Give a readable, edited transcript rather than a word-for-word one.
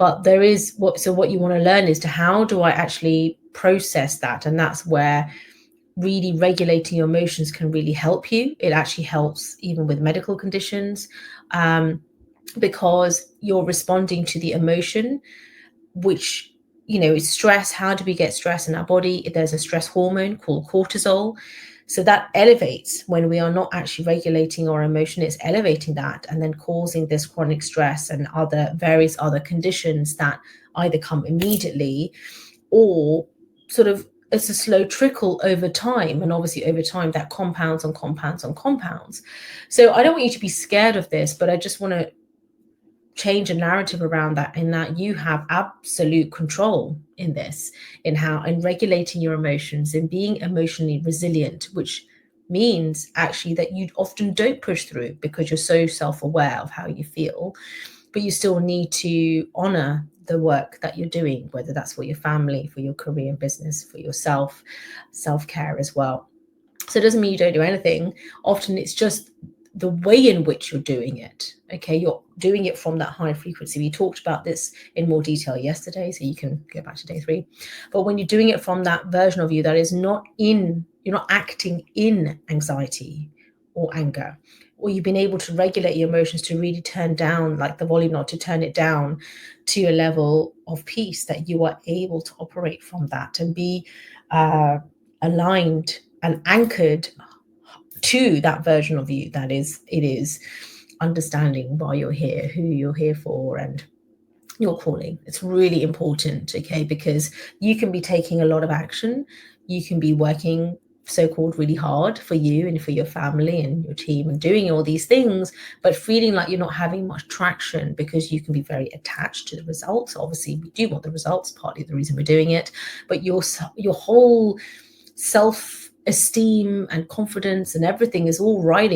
But there is what you want to learn is to how do I actually process that? And that's where really regulating your emotions can really help you. It actually helps even with medical conditions, because you're responding to the emotion, which, is stress. How do we get stress in our body? There's a stress hormone called cortisol. So that elevates when we are not actually regulating our emotion. It's elevating that and then causing this chronic stress and various other conditions that either come immediately or sort of it's a slow trickle over time. And obviously over time that compounds and compounds and compounds. So I don't want you to be scared of this, but I just want to change a narrative around that, in that you have absolute control in this, in regulating your emotions and being emotionally resilient, which means actually that you often don't push through because you're so self-aware of how you feel, but you still need to honor the work that you're doing, whether that's for your family, for your career and business, for yourself, self-care as well. So it doesn't mean you don't do anything. Often it's just the way in which you're doing it. Okay, you're doing it from that high frequency. We talked about this in more detail yesterday, so you can go back to day 3. But when you're doing it from that version of you that is you're not acting in anxiety or anger, or you've been able to regulate your emotions to really turn down, like the volume, not to turn it down to a level of peace, that you are able to operate from that and be aligned and anchored to that version of you that is understanding why you're here, who you're here for, and your calling. It's really important, okay, because you can be taking a lot of action, you can be working so-called really hard for you and for your family and your team and doing all these things, but feeling like you're not having much traction because you can be very attached to the results. Obviously we do want the results, partly the reason we're doing it, but your whole self-esteem and confidence and everything is all riding